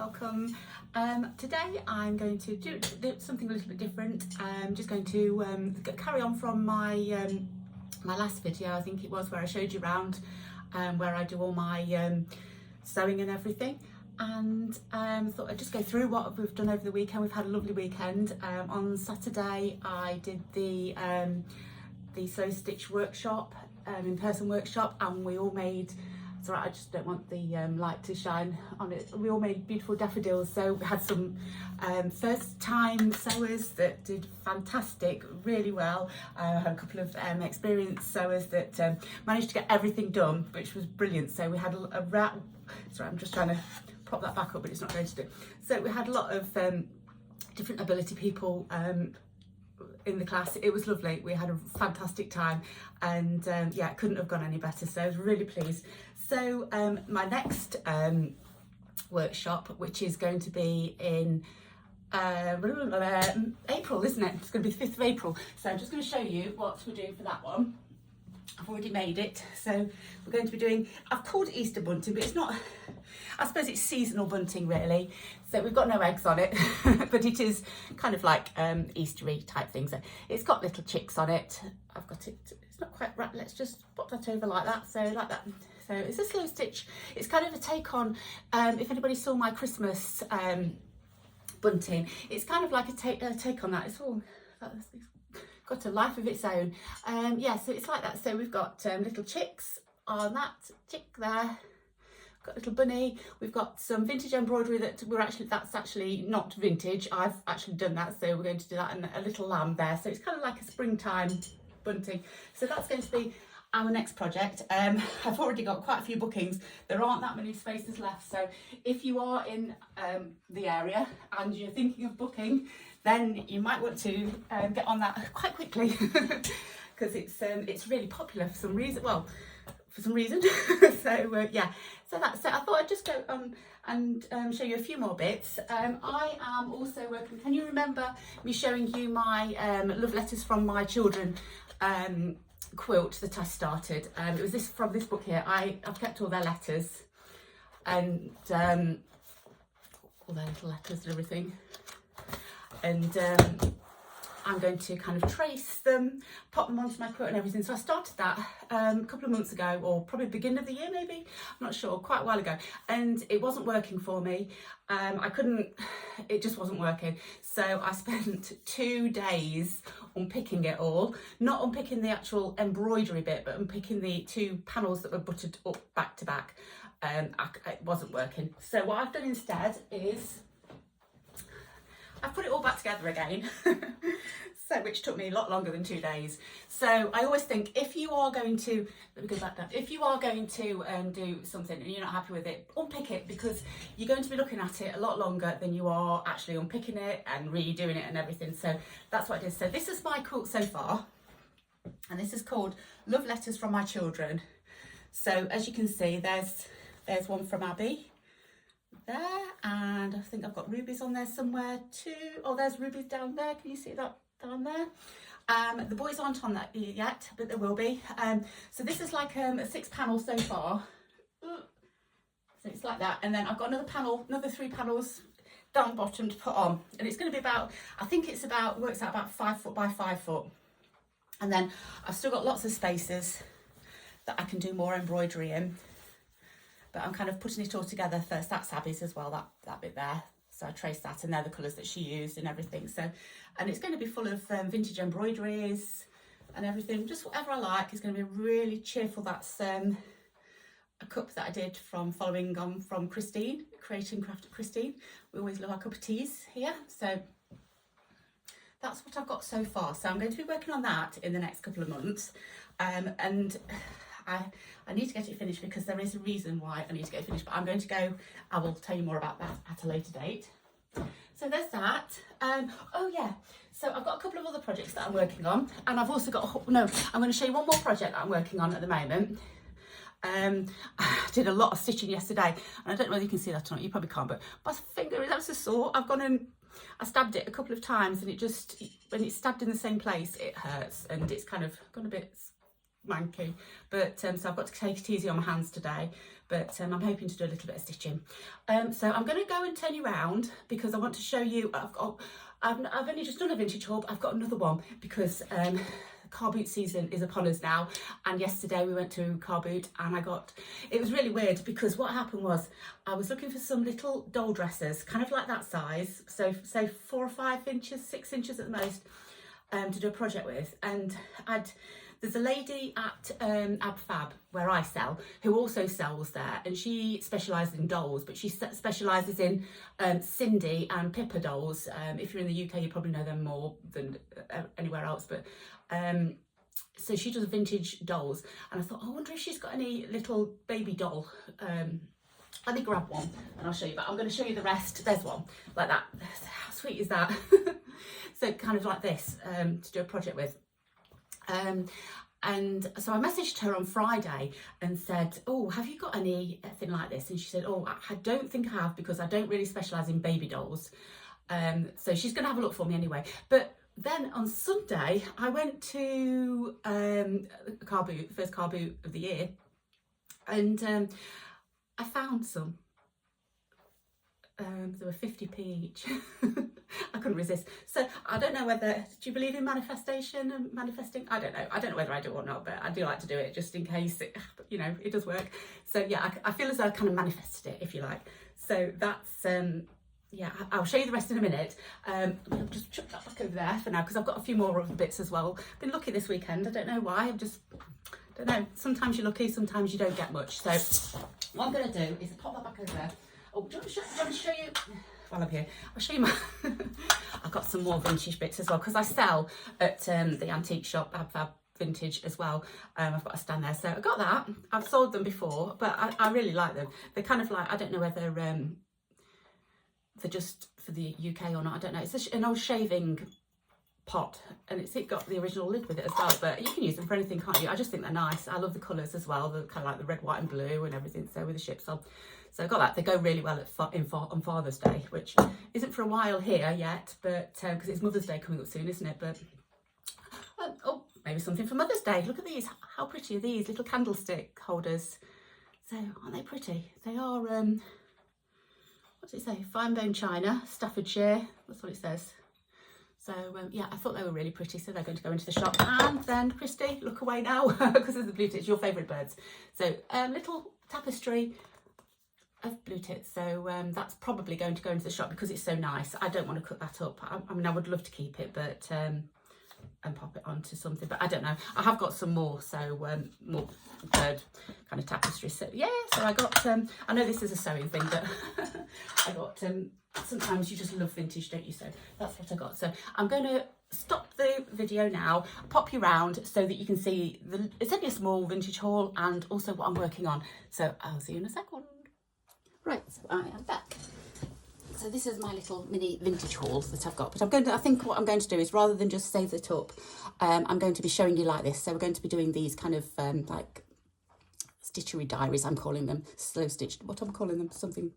welcome. Today I'm going to do something a little bit different. I'm just going to carry on from my my last video, I think it was, where I showed you around where I do all my sewing and everything, and thought I'd just go through what we've done over the weekend. We've had a lovely weekend. On Saturday I did the Slow Stitch workshop, in-person workshop, and we all made, it's alright, I just don't want the light to shine on it, we all made beautiful daffodils. So we had some first time sewers that did fantastic, really well. I had a couple of experienced sewers that managed to get everything done, which was brilliant. So we had sorry, I'm just trying to prop that back up, but it's not going to do. So we had a lot of different ability people in the class. It was lovely. We had a fantastic time, and yeah, it couldn't have gone any better, so I was really pleased. So my next workshop, which is going to be in April, isn't it? It's going to be the 5th of April. So I'm just going to show you what we're doing for that one. I've already made it. So we're going to be doing, I've called it Easter bunting, but it's not, I suppose it's seasonal bunting really. So we've got no eggs on it, but it is kind of like Eastery type thing. So it's got little chicks on it. I've got it, it's not quite right. Let's just pop that over like that. So like that. So it's a slow stitch. It's kind of a take on, if anybody saw my Christmas bunting, it's kind of like a take on that. It's all, it's got a life of its own. Yeah, so it's like that. So we've got little chicks on that chick there. Got a little bunny. We've got some vintage embroidery that's actually not vintage. I've actually done that, so we're going to do that, and a little lamb there. So it's kind of like a springtime bunting. So that's going to be our next project. I've already got quite a few bookings. There aren't that many spaces left. So if you are in the area and you're thinking of booking, then you might want to get on that quite quickly, because it's really popular for some reason. Well, for some reason. So yeah, so that's it. I thought I'd just go and show you a few more bits. I am also working, can you remember me showing you my love letters from my children quilt that I started? It was this from this book here. I've kept all their letters, and all their little letters and everything, and I'm going to kind of trace them, pop them onto my quilt and everything. So I started that a couple of months ago, or probably beginning of the year maybe, I'm not sure, quite a while ago, and it wasn't working for me. It just wasn't working. So I spent 2 days unpicking it all, not unpicking the actual embroidery bit, but unpicking the 2 panels that were buttered up back to back. It wasn't working. So what I've done instead is I've put it all back together again, so which took me a lot longer than 2 days. So I always think, if you are going to, let me go back down, if you are going to do something and you're not happy with it, unpick it, because you're going to be looking at it a lot longer than you are actually unpicking it and redoing it and everything. So that's what I did. So this is my quilt so far, and this is called Love Letters from My Children. So as you can see, there's one from Abby there, and I think I've got rubies on there somewhere too. Oh, there's rubies down there. Can you see that down there? The boys aren't on that yet, but there will be. So this is like a 6 panel so far. So it's like that, and then I've got another panel, another 3 panels down the bottom to put on, and it's going to be about, I think it's about, works out about 5 foot by 5 foot, and then I've still got lots of spaces that I can do more embroidery in. But I'm kind of putting it all together first. That's Abby's as well, that bit there. So I traced that, and they're the colours that she used and everything. So, and it's going to be full of vintage embroideries and everything, just whatever I like. It's going to be really cheerful. That's a cup that I did from following on from Christine, Create and Craft at Christine. We always love our cup of teas here. So that's what I've got so far. So I'm going to be working on that in the next couple of months. And I need to get it finished, because there is a reason why I need to get it finished, but I'm going to go, I will tell you more about that at a later date. So there's that. Oh yeah, so I've got a couple of other projects that I'm working on, and I've also got, I'm going to show you one more project that I'm working on at the moment. I did a lot of stitching yesterday, and I don't know whether you can see that or not, you probably can't, but my finger is ever so sore. I've gone and I stabbed it a couple of times, and it just, when it's stabbed in the same place, it hurts, and it's kind of gone a bit manky, but so I've got to take it easy on my hands today. but I'm hoping to do a little bit of stitching. So I'm going to go and turn you around because I want to show you, I've only just done a vintage haul, but I've got another one because car boot season is upon us now, and yesterday we went to car boot and it was really weird because what happened was I was looking for some little doll dresses, kind of like that size, so say 4 or 5 inches, 6 inches at the most, to do a project with. And there's a lady at AbFab where I sell who also sells there, and she specialises in dolls, but she specialises in Cindy and Pippa dolls. If you're in the UK, you probably know them more than anywhere else, but so she does vintage dolls, and I thought, I wonder if she's got any little baby doll. Let me grab one and I'll show you, but I'm going to show you the rest. There's one like that. How sweet is that? So kind of like this to do a project with. And so I messaged her on Friday and said, oh, have you got anything like this? And she said, oh, I don't think I have because I don't really specialise in baby dolls. So she's going to have a look for me anyway. But then on Sunday, I went to car boot, the first car boot of the year, and I found some. There were 50p each. I couldn't resist. So I don't know whether, do you believe in manifestation and manifesting? I don't know whether I do or not, but I do like to do it just in case it, you know, it does work. So yeah, I feel as though I kind of manifested it, if you like. So that's, yeah, I'll show you the rest in a minute. I'll just chuck that back over there for now because I've got a few more other bits as well. Been lucky this weekend. I don't know why. Don't know. Sometimes you're lucky, sometimes you don't get much. So what I'm going to do is pop that back over there. Oh, do you want to show you? While I'm here, I'll show you my. I've got some more vintage bits as well because I sell at the antique shop, AbFab Vintage as well. I've got a stand there, so I got that. I've sold them before, but I really like them. They're kind of like, I don't know whether they're just for the UK or not. I don't know. It's an old shaving pot, and it's got the original lid with it as well. But you can use them for anything, can't you? I just think they're nice. I love the colours as well. They're kind of like the red, white, and blue, and everything. So with the ships on. So I got that. They go really well on Father's Day, which isn't for a while here yet, but because it's Mother's Day coming up soon, isn't it? But oh, maybe something for Mother's Day. Look at these. How pretty are these little candlestick holders? So aren't they pretty? They are. What does it say? Fine bone china, Staffordshire. That's what it says. So yeah, I thought they were really pretty, so they're going to go into the shop. And then Christy, look away now because of the blue tits, your favourite birds. So little tapestry of blue tits, so that's probably going to go into the shop because it's so nice. I don't want to cut that up. I mean, I would love to keep it, but and pop it onto something, but I don't know. I have got some more, so more bird kind of tapestry. So yeah, so I got I know this is a sewing thing, but I got sometimes you just love vintage, don't you? So that's what I got. So I'm going to stop the video now, pop you round so that you can see it's only a small vintage haul and also what I'm working on. So I'll see you in a second. Right, so I am back. So this is my little mini vintage haul that I've got, but I think what I'm going to do is rather than just save it up, I'm going to be showing you like this. So we're going to be doing these kind of like Stitchery diaries, I'm calling them, slow stitch, what I'm calling them, something,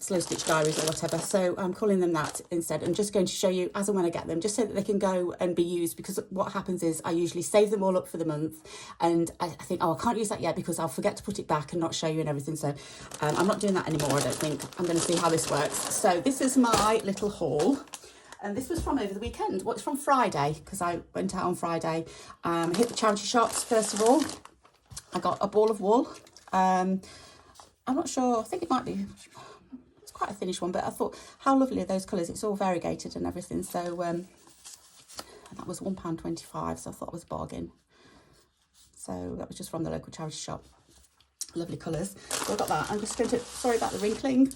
Slow Stitch Diaries or whatever. So I'm calling them that instead. I'm just going to show you as and when I get them, just so that they can go and be used, because what happens is I usually save them all up for the month and I think, oh, I can't use that yet because I'll forget to put it back and not show you and everything. So I'm not doing that anymore, I don't think. I'm going to see how this works. So this is my little haul. And this was from over the weekend. Well, it's from Friday, because I went out on Friday. Hit the charity shops, first of all. I got a ball of wool. I'm not sure, I think it might be... quite a thinnish one, but I thought how lovely are those colours. It's all variegated and everything. So that was £1.25, so I thought it was a bargain. So that was just from the local charity shop. Lovely colours. So I got that. I'm just going to, sorry about the wrinkling.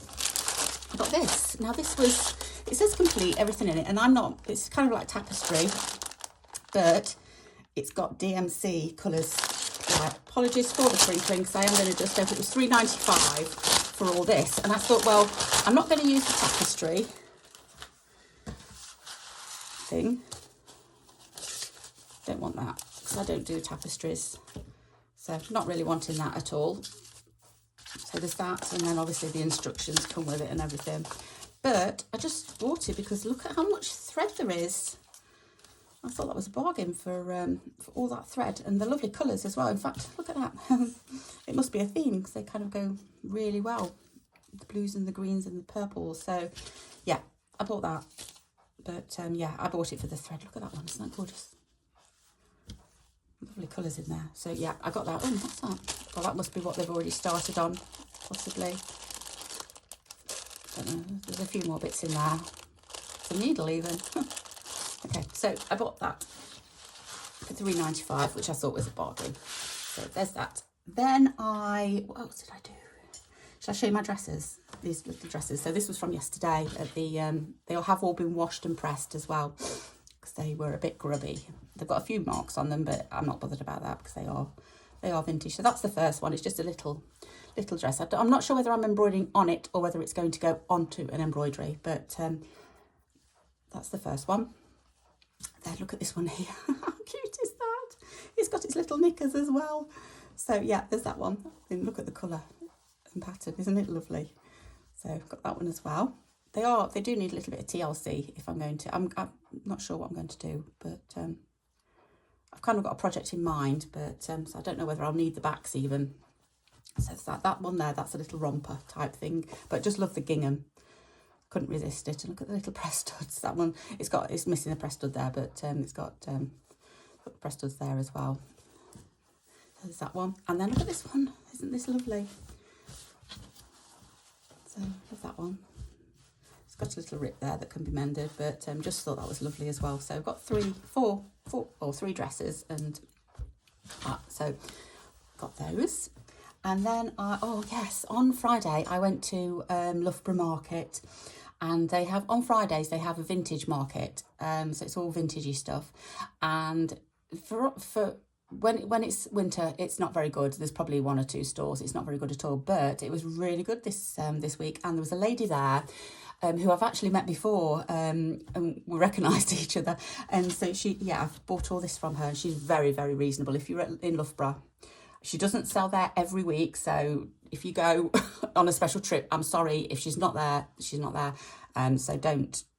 I got this. Now this was, it says complete, everything in it, and I'm not, it's kind of like tapestry, but it's got DMC colours. Right, apologies for the crinkling, because I am going to just open, it was £3.95 for all this, and I thought, well, I'm not going to use the tapestry thing. Don't want that, because I don't do tapestries, so not really wanting that at all. So there's that, and then obviously the instructions come with it and everything. But I just bought it because look at how much thread there is. I thought that was a bargain for all that thread and the lovely colours as well. In fact, look at that. It must be a theme because they kind of go really well. The blues and the greens and the purples. So yeah, I bought that. But yeah, I bought it for the thread. Look at that one. Isn't that gorgeous? Lovely colours in there. So yeah, I got that. Oh, what's that? Well, that must be what they've already started on, possibly. Don't know. There's a few more bits in there. It's a needle even. Okay, so I bought that for £3.95, which I thought was a bargain. So there's that. Then what else did I do? Shall I show you my dresses? These little dresses. So this was from yesterday at the, they have all been washed and pressed as well because they were a bit grubby. They've got a few marks on them, but I'm not bothered about that because they are vintage. So that's the first one. It's just a little dress. I'm not sure whether I'm embroidering on it or whether it's going to go onto an embroidery, but that's the first one. There, look at this one here. How cute is that? It's got its little knickers as well. So yeah, there's that one. And look at the colour and pattern, isn't it lovely? So I've got that one as well. They do need a little bit of TLC if I'm going to. I'm not sure what I'm going to do, but I've kind of got a project in mind, but so I don't know whether I'll need the backs even. So it's that one there, that's a little romper type thing, but just love the gingham. Couldn't resist it. And look at the little press studs. That one, it's missing a press stud there, but it's got press studs there as well. So there's that one. And then look at this one. Isn't this lovely? So love that one. It's got a little rip there that can be mended, but just thought that was lovely as well. So I've got three dresses and that. So got those. And then, oh yes, on Friday I went to Loughborough Market, and they have, on Fridays, they have a vintage market. So it's all vintagey stuff. And for when it's winter, it's not very good. There's probably one or two stores. It's not very good at all, but it was really good this week. And there was a lady there who I've actually met before, and we recognised each other. And so I've bought all this from her, and she's very, very reasonable. If you're in Loughborough, she doesn't sell there every week, so if you go on a special trip, I'm sorry, if she's not there, she's not there. So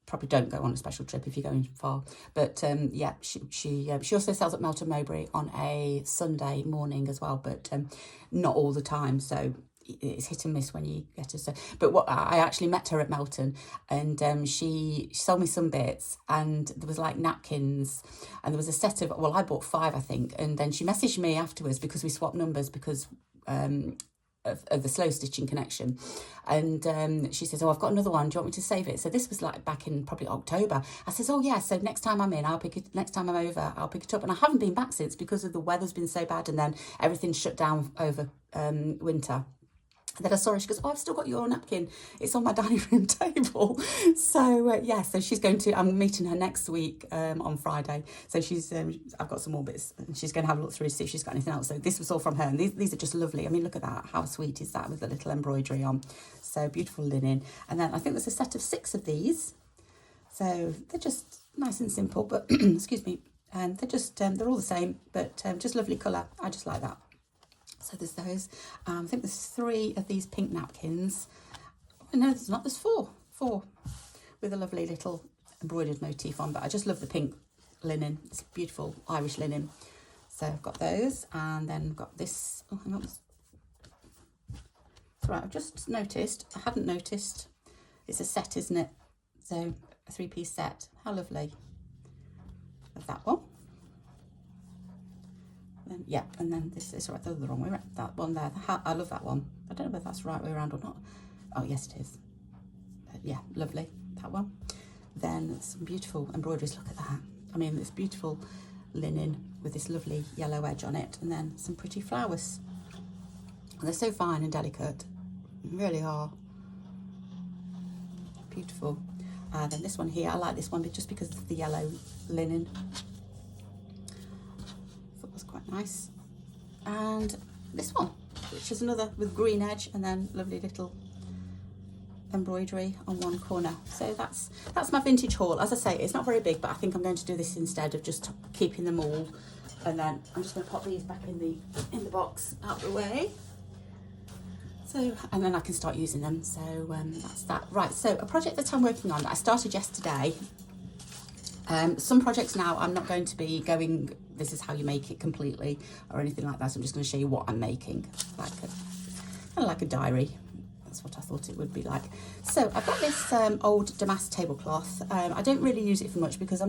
probably don't go on a special trip if you're going far. But yeah, she also sells at Melton Mowbray on a Sunday morning as well, but not all the time. So it's hit and miss when you get her. So, but I actually met her at Melton, and she sold me some bits, and there was like napkins, and there was a set of, well, I bought 5, I think, and then she messaged me afterwards because we swapped numbers because of the slow stitching connection, and she says, oh, I've got another one, do you want me to save it? So this was like back in probably October. I says, oh yeah, so next time I'm over, I'll pick it up. And I haven't been back since because of the weather's been so bad, and then everything's shut down over winter. Then I saw her, she goes, oh, I've still got your napkin. It's on my dining room table. So, yeah, so I'm meeting her next week on Friday. So I've got some more bits, and she's going to have a look through to see if she's got anything else. So this was all from her, and these are just lovely. I mean, look at that. How sweet is that with the little embroidery on? So beautiful linen. And then I think there's a set of 6 of these. So they're just nice and simple, but, excuse me, and they're just, they're all the same, but just lovely colour. I just like that. So there's those. I think there's 3 of these pink napkins. Oh, no, there's not. There's 4 with a lovely little embroidered motif on. But I just love the pink linen. It's beautiful Irish linen. So I've got those, and then I've got this. Oh, hang on. It's right. I've just noticed. I hadn't noticed. It's a set, isn't it? So a 3-piece set. How lovely. Of that one. Yeah, and then this is right, the wrong way around. That one there, I love that one. I don't know whether that's the right way around or not. Oh, yes, it is. But yeah, lovely, that one. Then some beautiful embroideries, look at that. I mean, this beautiful linen with this lovely yellow edge on it, and then some pretty flowers. And they're so fine and delicate, they really are. Beautiful. Then this one here, I like this one just because of the yellow linen. Quite nice. And this one, which is another with green edge, and then lovely little embroidery on one corner. So that's my vintage haul. As I say, it's not very big, but I think I'm going to do this instead of just keeping them all. And then I'm just going to pop these back in the box out the way. So, and then I can start using them. So that's that. Right, so a project that I'm working on that I started yesterday, Some projects now I'm not going to be going, this is how you make it completely or anything like that. So I'm just going to show you what I'm making, like kind of like a diary. That's what I thought it would be like. So I've got this old damask tablecloth. I don't really use it for much because I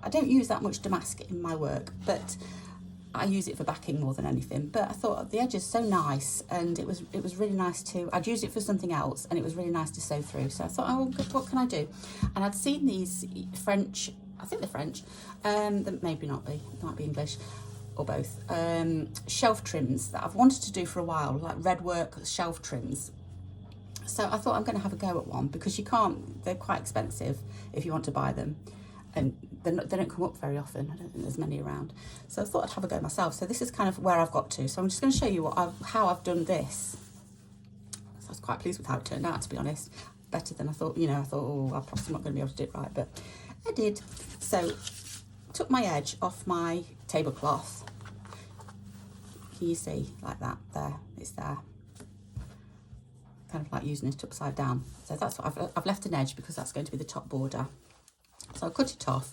don't use that much damask in my work, but I use it for backing more than anything. But I thought the edge is so nice, and it was really nice to, I'd use it for something else, and it was really nice to sew through. So I thought, oh, what can I do? And I'd seen these French, I think they're French, they maybe not be, they might be English, or both, shelf trims that I've wanted to do for a while, like red work shelf trims. So I thought I'm going to have a go at one, because you can't, they're quite expensive if you want to buy them, and they don't come up very often. I don't think there's many around. So I thought I'd have a go myself. So this is kind of where I've got to. So I'm just going to show you how I've done this. So I was quite pleased with how it turned out, to be honest. Better than I thought. You know, I thought, oh, I'm probably not going to be able to do it right, but I did. So took my edge off my tablecloth. Can you see, like that? There, it's there. Kind of like using it upside down. So that's what I've left an edge, because that's going to be the top border. So I cut it off,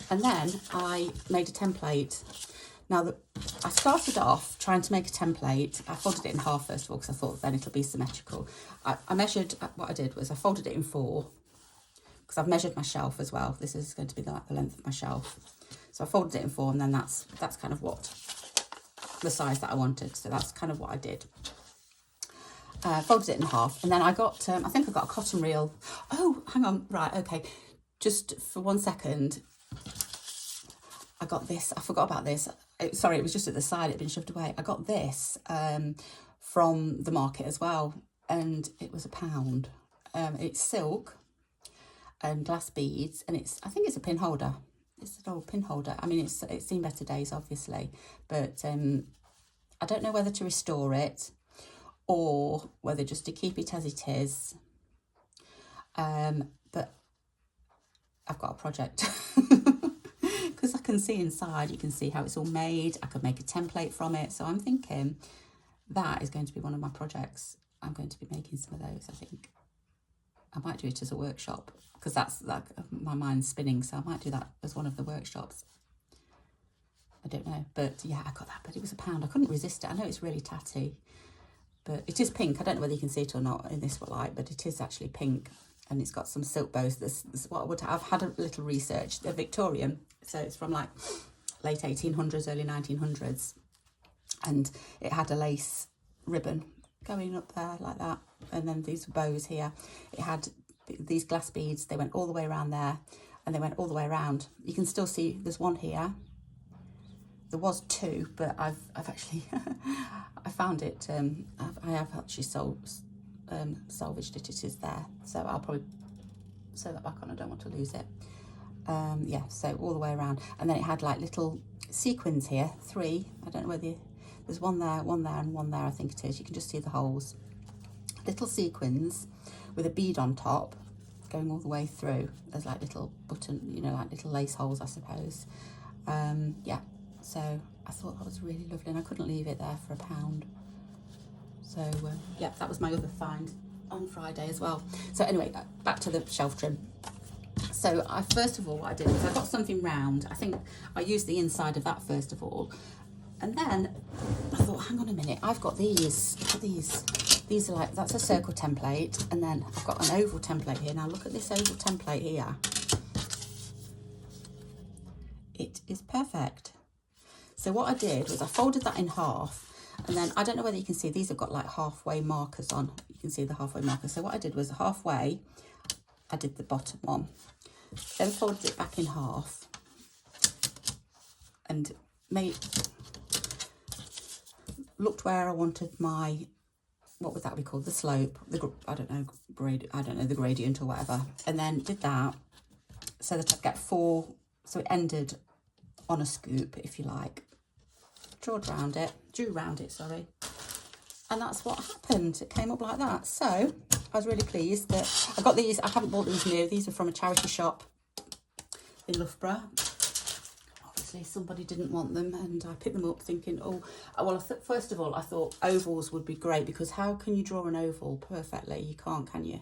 and then I made a template. Now, I started off trying to make a template. I folded it in half first of all, because I thought then it'll be symmetrical. I measured, what I did was I folded it in 4, because I've measured my shelf as well. This is going to be like the length of my shelf. So I folded it in 4, and then that's kind of what, the size that I wanted. So that's kind of what I did. Folded it in half, and then I got, I think I got a cotton reel. Oh, hang on, right, okay. Just for 1 second, I got this. I forgot about this. Sorry, it was just at the side. It had been shoved away. I got this from the market as well, and it was £1. It's silk and glass beads, and I think it's a pin holder. It's an old pin holder. I mean, it's seen better days, obviously, but I don't know whether to restore it or whether just to keep it as it is. But I've got a project, because I can see inside, you can see how it's all made. I could make a template from it. So I'm thinking that is going to be one of my projects. I'm going to be making some of those. I think I might do it as a workshop, because that's like my mind's spinning. So I might do that as one of the workshops. I don't know, but yeah, I got that, but it was £1. I couldn't resist it. I know it's really tatty, but it is pink. I don't know whether you can see it or not in this light, but it is actually pink. And it's got some silk bows. This is what I would have had a little research. They're Victorian, so it's from like late 1800s, early 1900s, and it had a lace ribbon going up there like that, and then these bows here. It had these glass beads. They went all the way around there, and they went all the way around. You can still see there's one here. There was 2, but I've actually I found it. I have actually salvaged it. It is there, so I'll probably sew that back on. I don't want to lose it. Yeah, so all the way around, and then it had like little sequins here, 3. I don't know whether there's one there, and one there. I think it is. You can just see the holes. Little sequins with a bead on top, going all the way through. There's like little button, you know, like little lace holes, I suppose. Yeah. So I thought that was really lovely, and I couldn't leave it there for £1. So yeah, that was my other find on Friday as well. So anyway, back to the shelf trim. So first of all, what I did was I got something round. I think I used the inside of that first of all, and then I thought, hang on a minute, I've got these. These are like, that's a circle template, and then I've got an oval template here. Now look at this oval template here. It is perfect. So what I did was I folded that in half. And then, I don't know whether you can see, these have got like halfway markers on. You can see the halfway markers. So what I did was halfway, I did the bottom one. Then folded it back in half. And looked where I wanted my, what would that be called? The slope, I don't know, the gradient or whatever. And then did that so that I'd get 4, so it ended on a scoop, if you like. Drew around it, sorry, and that's what happened. It came up like that. So I was really pleased that I got these. I haven't bought these new. These are from a charity shop in Loughborough. Obviously somebody didn't want them, and I picked them up thinking, oh well, first of all I thought ovals would be great, because how can you draw an oval perfectly? You can't, can you?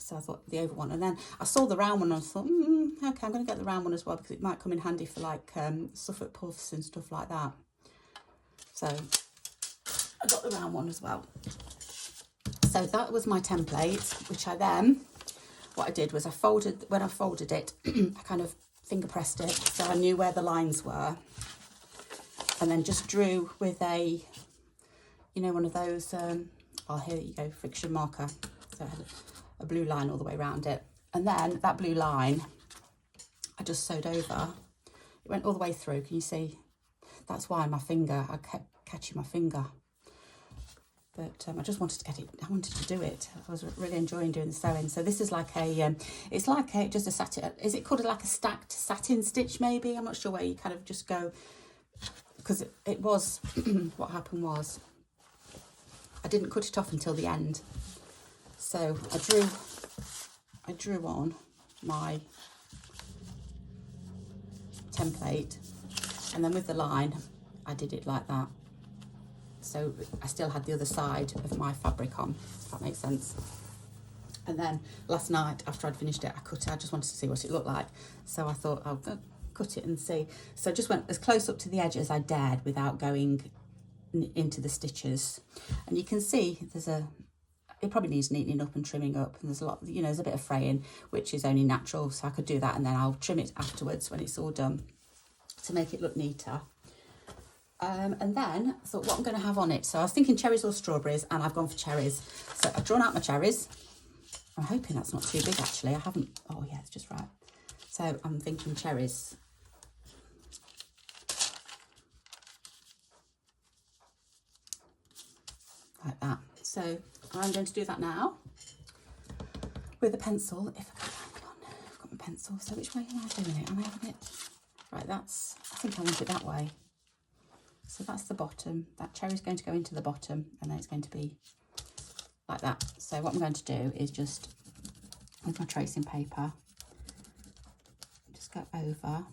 So I thought the oval one, and then I saw the round one and I thought, okay, I'm going to get the round one as well because it might come in handy for like Suffolk puffs and stuff like that. So I got the round one as well. So that was my template, which I then, what I did was when I folded it, I kind of finger pressed it so I knew where the lines were, and then just drew with a, you know, one of those, oh, here you go, friction marker. So I had a blue line all the way around it. And then that blue line, I just sewed over. It went all the way through, can you see? That's why my finger, I kept catching my finger. But I just wanted to get it, I wanted to do it. I was really enjoying doing the sewing. So this is like a, it's like a, just a satin, is it called like a stacked satin stitch maybe? I'm not sure, where you kind of just go, because it was, what happened was, I didn't cut it off until the end. So I drew on my template, and then with the line, I did it like that. So I still had the other side of my fabric on, if that makes sense. And then last night, after I'd finished it, I cut it. I just wanted to see what it looked like. So I thought I'll cut it and see. So I just went as close up to the edge as I dared without going into the stitches. And you can see it probably needs neatening up and trimming up, and there's a lot, you know, there's a bit of fraying, which is only natural, so I could do that, and then I'll trim it afterwards when it's all done to make it look neater. And then I thought, what I'm going to have on it. So I was thinking cherries or strawberries, and I've gone for cherries. So I've drawn out my cherries. I'm hoping that's not too big, actually. I haven't, oh yeah, it's just right. So I'm thinking cherries. Like that. So I'm going to do that now with a pencil, if I can find one. I've got my pencil. So which way am I doing it? Am I having it? Right, I think I want it that way. So that's the bottom. That cherry's going to go into the bottom, and then it's going to be like that. So what I'm going to do is just, with my tracing paper, just go over.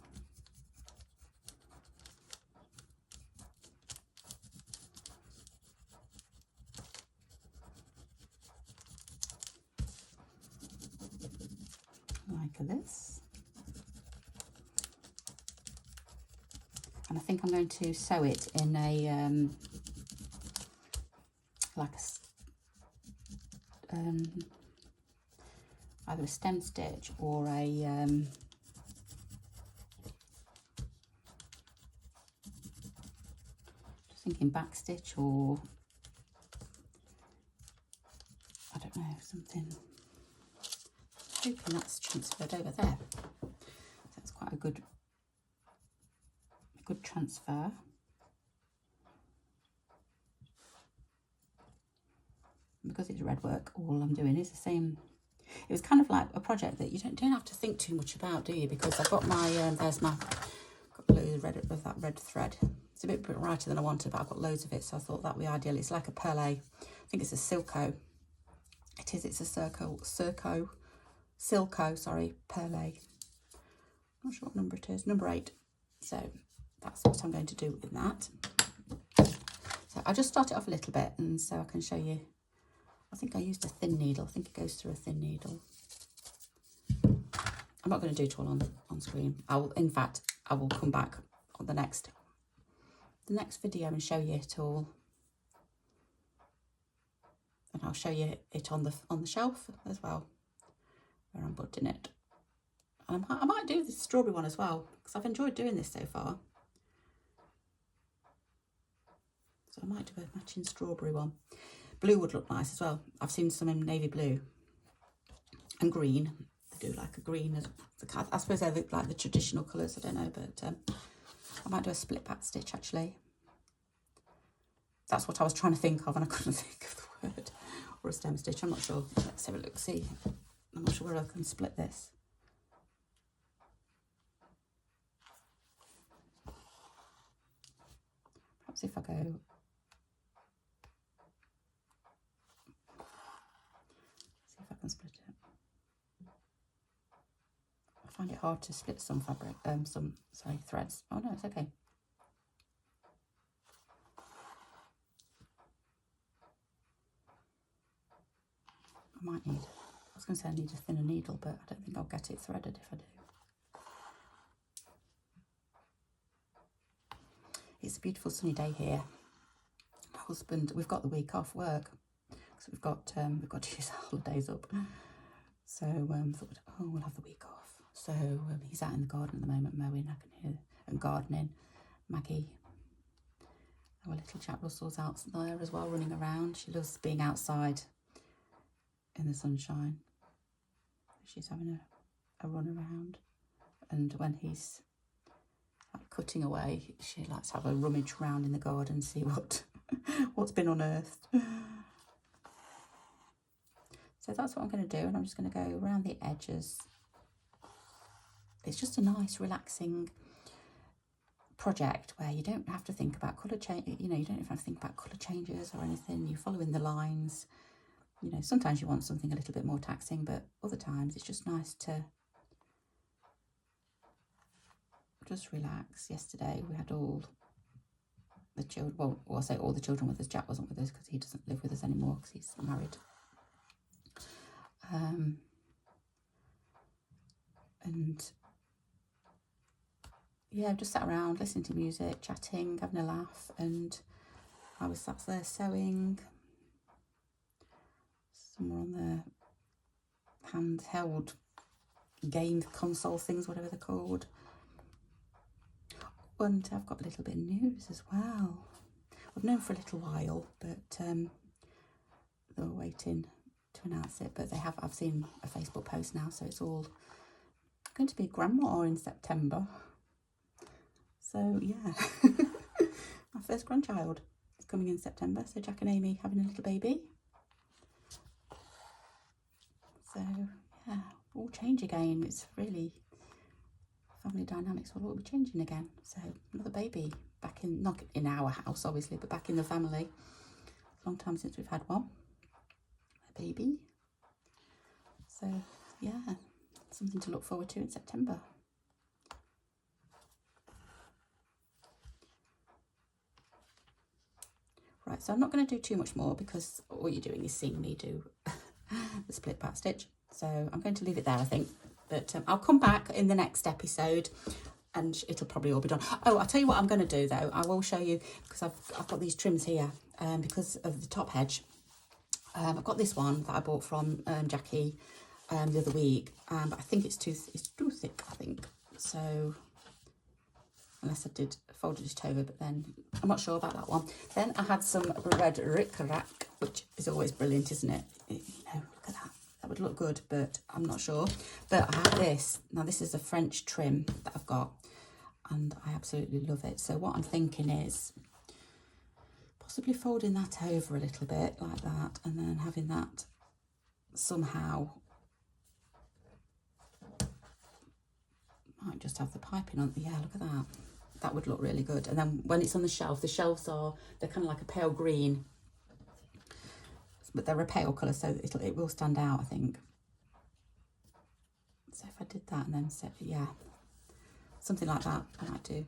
Like this. And I think I'm going to sew it in a, like a, either a stem stitch or a, just thinking back stitch, or, I don't know, something. Hoping that's transferred over there. So that's quite a good transfer. And because it's red work, all I'm doing is the same. It was kind of like a project that you don't have to think too much about, do you? Because I've got my there's my got loads of that red thread. It's a bit brighter than I wanted, but I've got loads of it, so I thought that would be ideal. It's like a perle. I think it's a Silco. It is. It's a Silco, sorry, perle. Not sure what number it is. Number 8. So that's what I'm going to do with that. So I'll just start it off a little bit, and so I can show you. I think I used a thin needle. I think it goes through a thin needle. I'm not going to do it all on screen. In fact, I will come back on the next video and show you it all. And I'll show you it on the shelf as well, where I'm putting it. And I might do the strawberry one as well, because I've enjoyed doing this so far. So I might do a matching strawberry one. Blue would look nice as well. I've seen some in navy blue and green. They do like a green. I suppose they're like the traditional colours. I don't know, but I might do a split back stitch actually. That's what I was trying to think of, and I couldn't think of the word. Or a stem stitch. I'm not sure. Let's have a look. See, I'm not sure where I can split this. Perhaps if I go. I can split it. I find it hard to split some fabric, threads. Oh no, it's okay. I might need was going to say I need a thinner needle, but I don't think I'll get it threaded if I do. It's a beautiful sunny day here. My husband, we've got the week off work, so we've got to use our holidays up. So thought, oh, we'll have the week off. So he's out in the garden at the moment mowing, I can hear, and gardening. Maggie, our little Jack Russell's out there as well, running around. She loves being outside in the sunshine. She's having a run around, and when he's cutting away, she likes to have a rummage round in the garden, see what's been unearthed. So that's what I'm going to do, and I'm just going to go around the edges. It's just a nice, relaxing project where you don't have to think about colour change. You know, you don't even have to think about colour changes or anything. You're following the lines. You know, sometimes you want something a little bit more taxing, but other times it's just nice to just relax. Yesterday we had all the children, well, I say all the children with us. Jack wasn't with us because he doesn't live with us anymore because he's married. And yeah, just sat around listening to music, chatting, having a laugh, and I was sat there sewing. Somewhere on the handheld game console things, whatever they're called. And I've got a little bit of news as well. I've known for a little while, but they were waiting to announce it. But I've seen a Facebook post now, so it's all going to be grandma in September. So yeah, my first grandchild is coming in September. So Jack and Amy having a little baby. So yeah, all change again. It's really, family dynamics will all be changing again. So another baby back in, not in our house obviously, but back in the family. Long time since we've had one, a baby. So yeah, something to look forward to in September. Right, so I'm not going to do too much more because all you're doing is seeing me do the split back stitch. So I'm going to leave it there, I think. But I'll come back in the next episode and it'll probably all be done. Oh, I'll tell you what I'm going to do though. I will show you, because I've got these trims here because of the top hedge. I've got this one that I bought from Jackie the other week, but I think it's too thick, I think. So unless I folded it over, but then I'm not sure about that one. Then I had some red ric-rac, which is always brilliant, isn't it? You know, look at that. That would look good, but I'm not sure. But I have this. Now, this is a French trim that I've got, and I absolutely love it. So what I'm thinking is possibly folding that over a little bit like that, and then having that somehow, might just have the piping on. Yeah, look at that. That would look really good. And then when it's on the shelf, the shelves they're kind of like a pale green, but they're a pale colour, so it will stand out, I think. So if I did that and then set, yeah, something like that, I might do.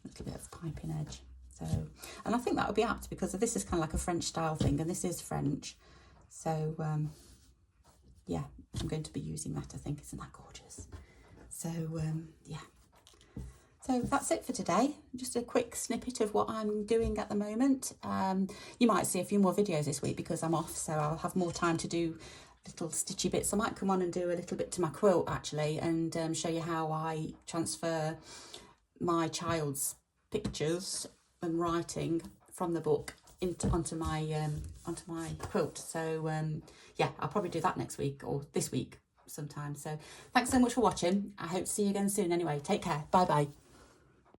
A little bit of piping edge. So, and I think that would be apt because this is kind of like a French style thing, and this is French. So, yeah, I'm going to be using that, I think. Isn't that gorgeous? So, yeah. So that's it for today. Just a quick snippet of what I'm doing at the moment. You might see a few more videos this week because I'm off, so I'll have more time to do little stitchy bits. I might come on and do a little bit to my quilt actually, and show you how I transfer my child's pictures and writing from the book onto my quilt. So yeah, I'll probably do that next week or this week sometime. So thanks so much for watching. I hope to see you again soon. Anyway, take care. Bye bye.